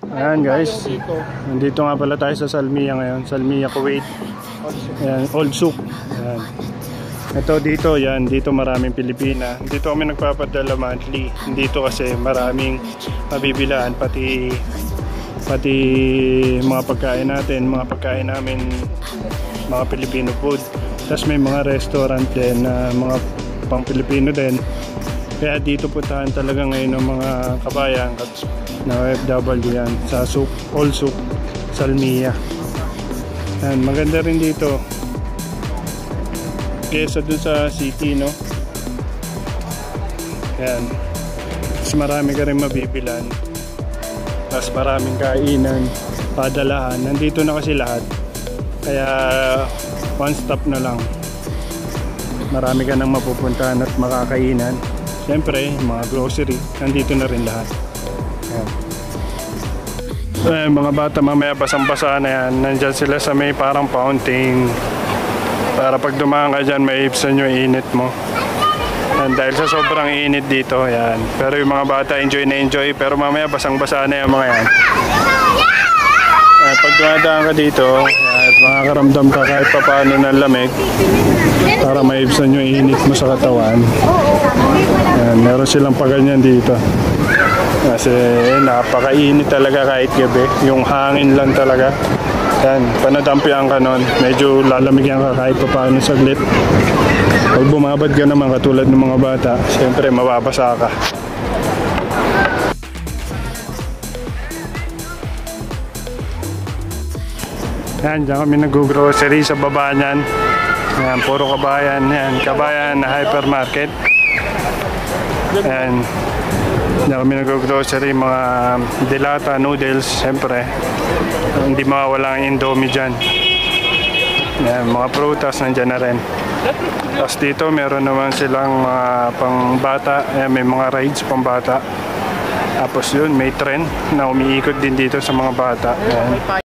Ayan guys, nandito nga pala tayo sa Salmiya ngayon, Salmiya, Kuwait. Ayan, Old Souk. Ayan. Ito dito, yan, dito maraming Pilipina. Dito kami nagpapadala monthly. Dito kasi maraming mabibilaan, pati mga pagkain natin, mga pagkain namin, mga Filipino food. Tapos may mga restaurant din na mga pang Pilipino din. Kaya dito puntahan talaga ngayon ng mga kabayan na OFW yan sa Souk, Old Souk, Salmiya. Yan, maganda rin dito kesa dun sa city, no? Yan, mas marami ka rin mabibilan, mas maraming kainan, padalahan. Nandito na kasi lahat, kaya one stop na lang, marami ka nang mapupuntahan at makakainan. Siyempre mga grocery, nandito na rin lahat. Ayan. Mga bata mamaya basang-basa na yan. Nandyan sila sa may parang fountain, para pag dumaan ka dyan maibsan yung init mo. Ayan, dahil sa sobrang init dito. Ayan. Pero yung mga bata enjoy na enjoy, pero mamaya basang-basa na yung mga yan. Ayan, pag dumadaan ka dito, ayan, makakaramdam ka kahit pa paano ng lamig, para maibsan yung init mo sa katawan. Ayan, meron silang paganyan dito. Kasi napakainit talaga kahit gabi. Yung hangin lang talaga. Yan, panadampian ka nun, medyo lalamigyan ka kahit pa paano saglit. Pag bumabad ka naman katulad ng mga bata, siyempre mababasa ka. Yan, dyan kami nag-grocery sa baba niyan. Yan, puro kabayan. Yan, kabayan na hypermarket. Yan, dyan kami nag-grocery, mga dilata, noodles, siyempre. Hindi mawawala ang Indomie dyan. Yan, mga prutas nandyan na rin. Tapos dito meron naman silang pang bata. Yan, may mga rides pang bata. Tapos yun, may tren na umiikot din dito sa mga bata. Yan.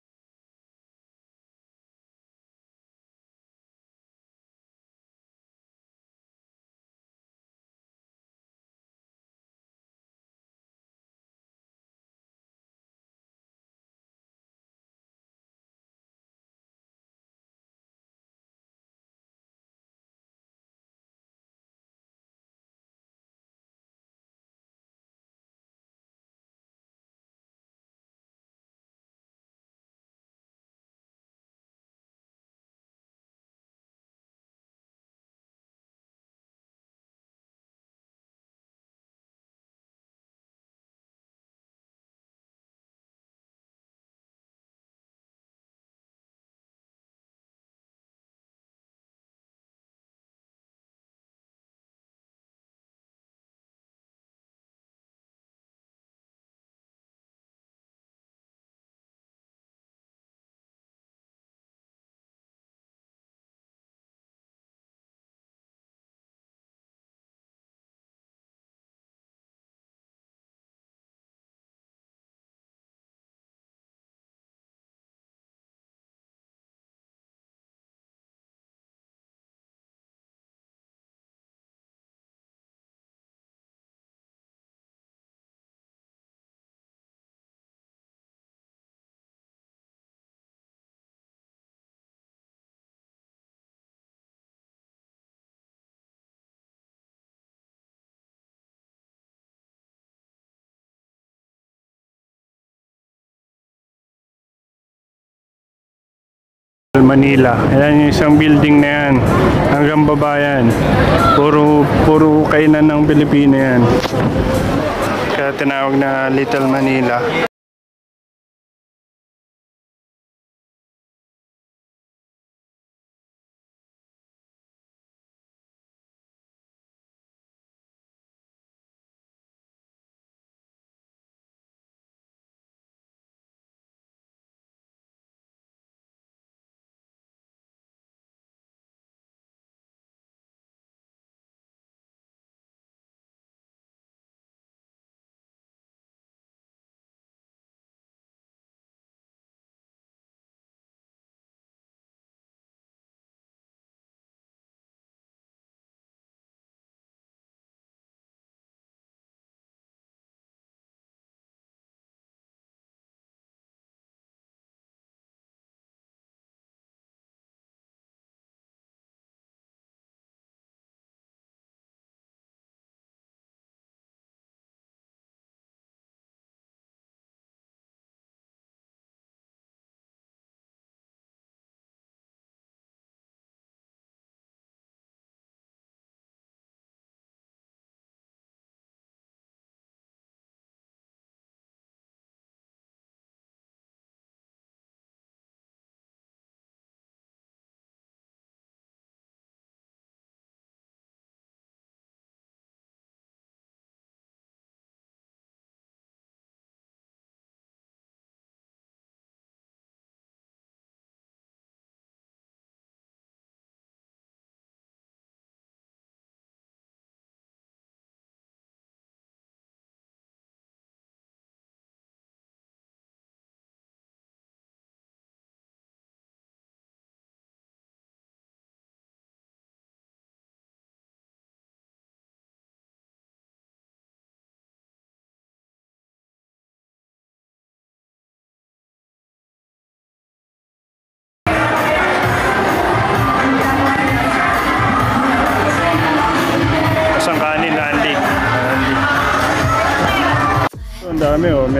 Manila. Ayan yung isang building na yan. Hanggang baba yan. Puro kainan ng Pilipino yan. Kaya tinawag na Little Manila.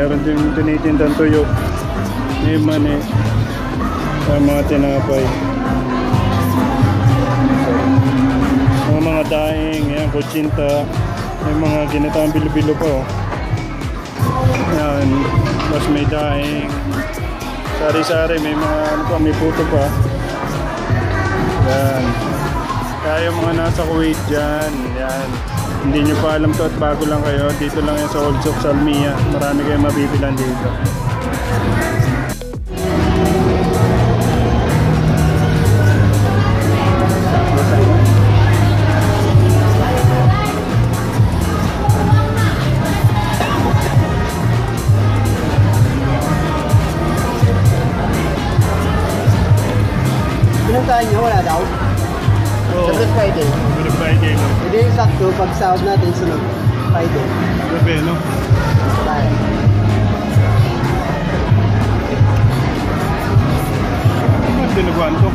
Meron din tinitindang tuyo. May mani. Sa mga tinapay. Mga daing, yan, kutsinta. May mga ginataang bilo-bilo pa, oh. Yan, tapos may daing. Sari-sari, may mga ano pa, may puto pa. Yan. Kaya yung mga nasa Kuwait dyan, yan. Hindi nyo pa alam to at bago lang kayo. Dito lang yan sa Old Souk Salmiya. Marami kayong mabibilan dito. Pinuntahan nyo, wala daw? Oo. Sa Good Friday. Good Friday, no? Hindi yung sakto, pag sahod natin sunod Friday. Gabi, no? Bye. Ano dinuguan to?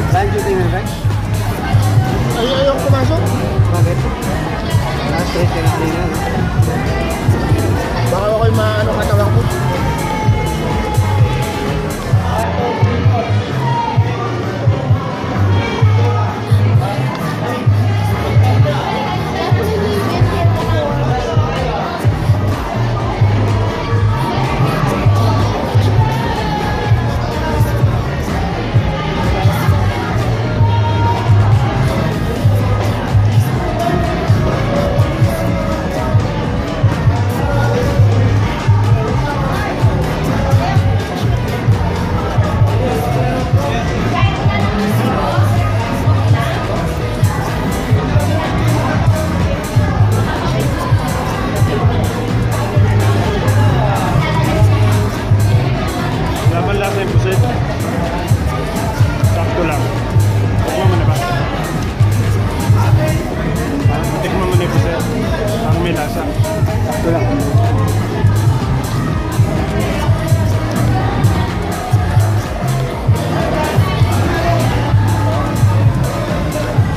Saan shooting mo, Frank? Ayaw ko pumasok. Bakit? Straight ka na kanina, no? Baka ako'y maano katawan ko. Laman lasa yung pusit. Sakto lang. Tikman mo na ba? Tikman mo na yung pusit. Ang may lasa. Sakto lang.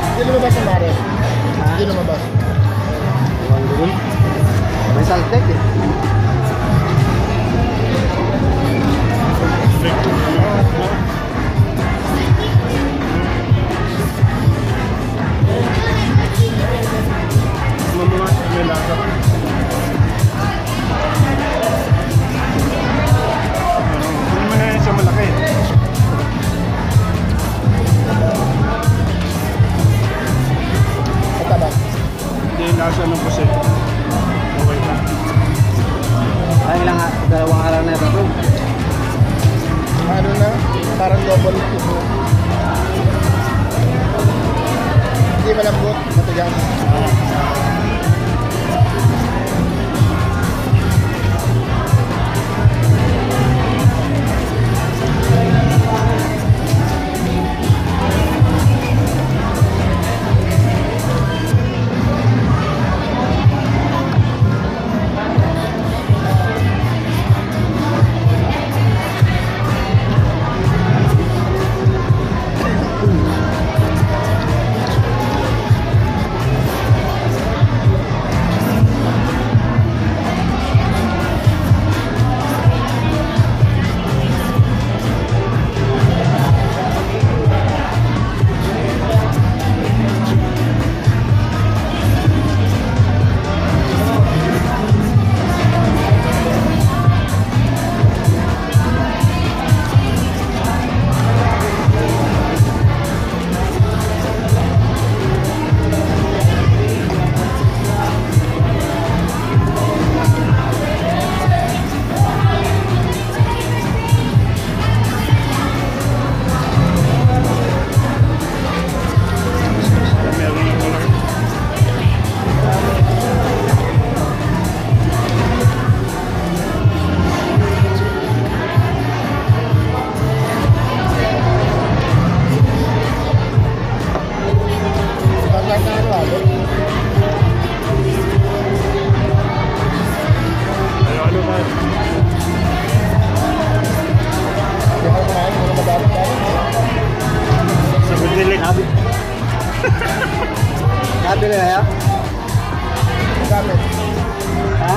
Hindi lumabas ang mare. Ha? Hindi lumabas. Iwan ko dun. May saltek eh. Mamunga, may lasa. Hindi mo na yun sa malaki. Mataba. Hindi yung lasa ng pusit. Okay na. Ay, ilang dalawang araw na ito, bro. Ano na? Parang double tip na. Hindi malambot. Matigas. Sabi na kaya? Gamit. Ha?